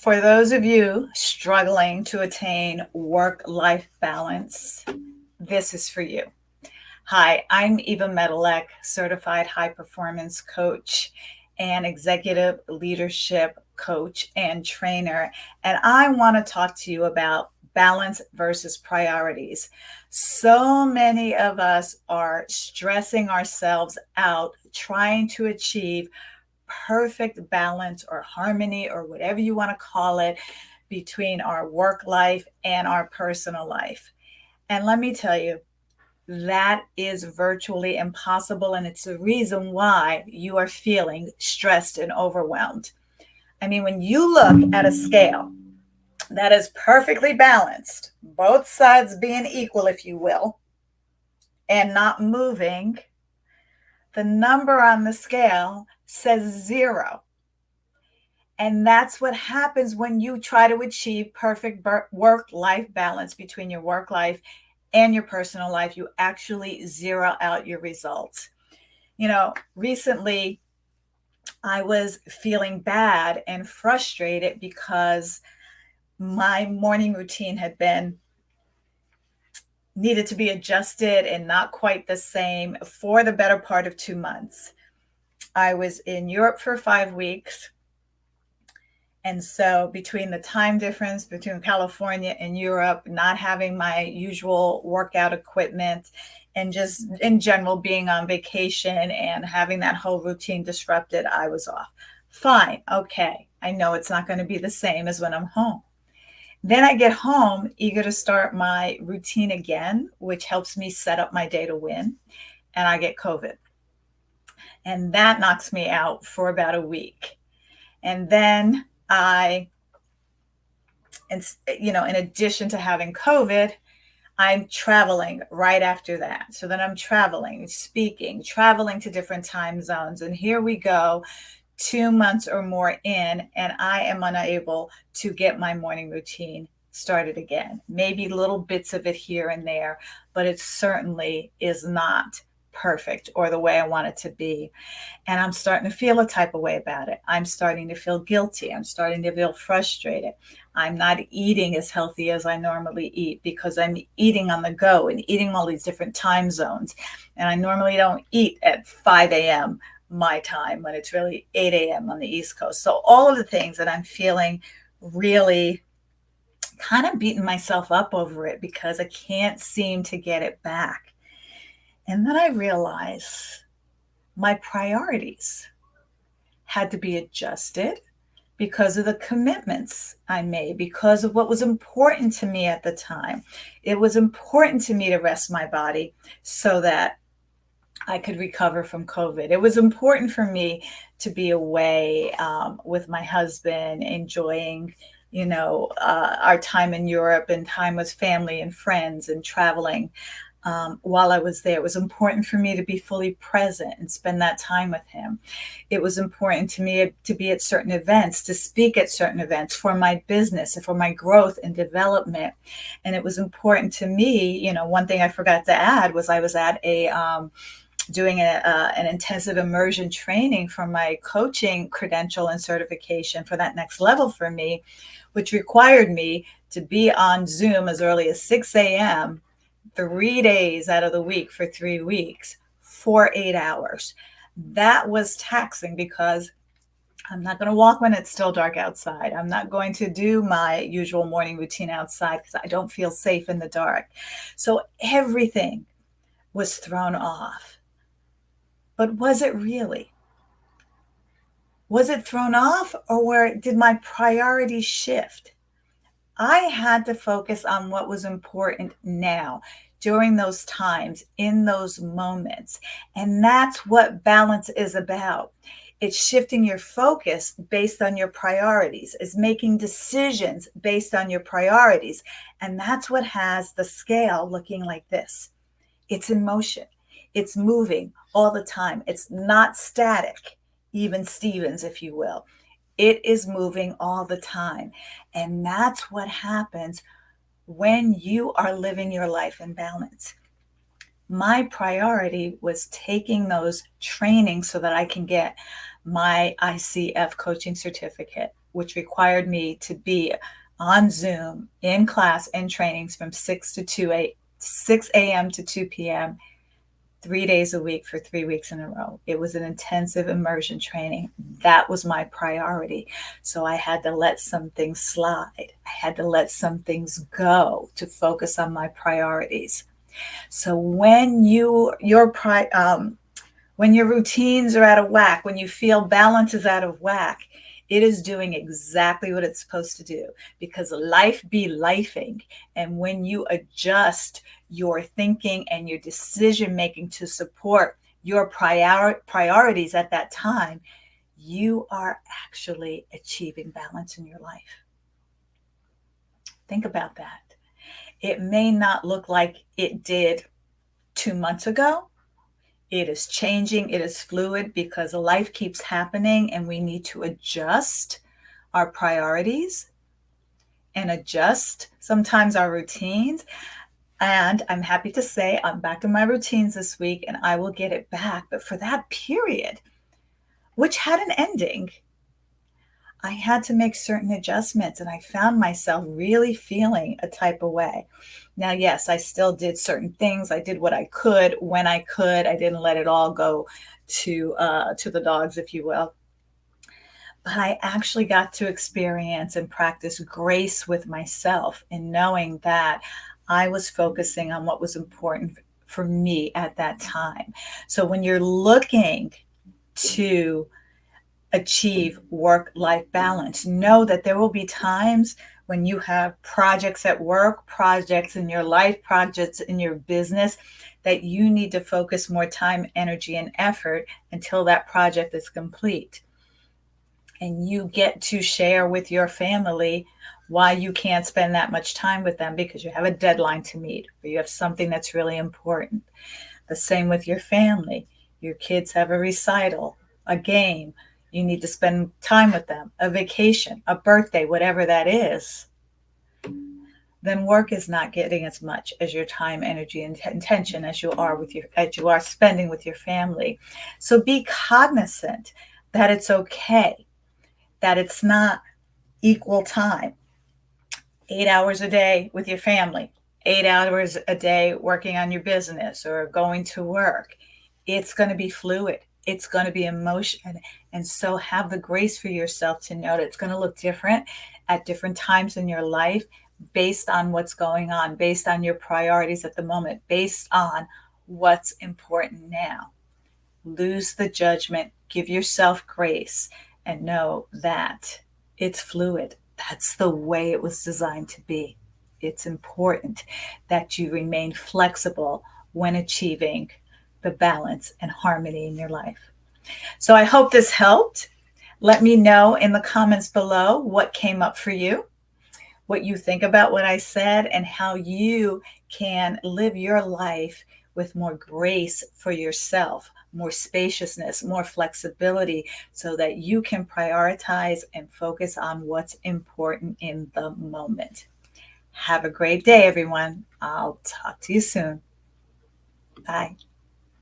For those of you struggling to attain work-life balance, this is for you. Hi, I'm Eva Medilek, certified high performance coach and executive leadership coach and trainer. And I want to talk to you about balance versus priorities. So many of us are stressing ourselves out trying to achieve perfect balance or harmony or whatever you want to call it between our work life and our personal life. And let me tell you, that is virtually impossible. And it's the reason why you are feeling stressed and overwhelmed. I mean, when you look at a scale that is perfectly balanced, both sides being equal, if you will, and not moving, the number on the scale says 0. And that's what happens when you try to achieve perfect work-life balance between your work life and your personal life. You actually zero out your results. Recently I was feeling bad and frustrated because my morning routine had been needed to be adjusted and not quite the same for the better part of 2 months. I was in Europe for 5 weeks. And so between the time difference between California and Europe, not having my usual workout equipment, and just in general being on vacation and having that whole routine disrupted, I was off. Fine. Okay. I know it's not going to be the same as when I'm home. Then I get home, eager to start my routine again, which helps me set up my day to win. And I get COVID. And that knocks me out for about a week. And then in addition to having COVID, I'm traveling right after that. So then I'm traveling, speaking, traveling to different time zones. And here we go, 2 months or more in, and I am unable to get my morning routine started again. Maybe little bits of it here and there, but it certainly is not perfect or the way I want it to be. And I'm starting to feel a type of way about it. I'm starting to feel guilty. I'm starting to feel frustrated. I'm not eating as healthy as I normally eat because I'm eating on the go and eating all these different time zones. And I normally don't eat at 5 a.m. my time when it's really 8 a.m. on the East Coast. So all of the things that I'm feeling really kind of beating myself up over it because I can't seem to get it back. And then I realized my priorities had to be adjusted because of the commitments I made, because of what was important to me at the time. It was important to me to rest my body so that I could recover from COVID. It was important for me to be away with my husband, enjoying, our time in Europe and time with family and friends and traveling. While I was there, it was important for me to be fully present and spend that time with him. It was important to me to be at certain events, to speak at certain events for my business and for my growth and development. And it was important to me, one thing I forgot to add was I was at doing an intensive immersion training for my coaching credential and certification for that next level for me, which required me to be on Zoom as early as 6 a.m. 3 days out of the week for 3 weeks for 8 hours. That was taxing because I'm not going to walk when it's still dark outside. I'm not going to do my usual morning routine outside because I don't feel safe in the dark. So everything was thrown off. But was it really? Was it thrown off, or did my priorities shift? I had to focus on what was important now, during those times, in those moments. And that's what balance is about. It's shifting your focus based on your priorities. It's making decisions based on your priorities. And that's what has the scale looking like this. It's in motion. It's moving all the time. It's not static, even Stevens, if you will. It is moving all the time. And that's what happens when you are living your life in balance. My priority was taking those trainings so that I can get my ICF coaching certificate, which required me to be on Zoom in class and trainings from 6 a.m. to 2 p.m., 3 days a week for 3 weeks in a row. It was an intensive immersion training. That was my priority. So I had to let some things slide. I had to let some things go to focus on my priorities. So when when your routines are out of whack, when you feel balance is out of whack, it is doing exactly what it's supposed to do, because life be lifing. And when you adjust your thinking and your decision making to support your priorities at that time, you are actually achieving balance in your life. Think about that. It may not look like it did 2 months ago. It is changing, it is fluid, because life keeps happening and we need to adjust our priorities and adjust sometimes our routines. And I'm happy to say I'm back to my routines this week and I will get it back. But for that period, which had an ending, I had to make certain adjustments and I found myself really feeling a type of way. Now, yes, I still did certain things. I did what I could when I could. I didn't let it all go to the dogs, if you will. But I actually got to experience and practice grace with myself in knowing that I was focusing on what was important for me at that time. So when you're looking to achieve work-life balance, know that there will be times when you have projects at work, projects in your life, projects in your business, that you need to focus more time, energy, and effort until that project is complete. And you get to share with your family why you can't spend that much time with them because you have a deadline to meet or you have something that's really important. The same with your family. Your kids have a recital, a game. You need to spend time with them, a vacation, a birthday, whatever that is. Then work is not getting as much as your time, energy, and attention as you are spending with your family. So be cognizant that it's okay, that it's not equal time. 8 hours a day with your family, 8 hours a day working on your business or going to work. It's going to be fluid. It's going to be emotion. And so have the grace for yourself to know that it's going to look different at different times in your life based on what's going on, based on your priorities at the moment, based on what's important now. Lose the judgment, give yourself grace, and know that it's fluid. That's the way it was designed to be. It's important that you remain flexible when achieving the balance and harmony in your life. So I hope this helped. Let me know in the comments below what came up for you, what you think about what I said, and how you can live your life with more grace for yourself, more spaciousness, more flexibility, so that you can prioritize and focus on what's important in the moment. Have a great day, everyone. I'll talk to you soon. Bye.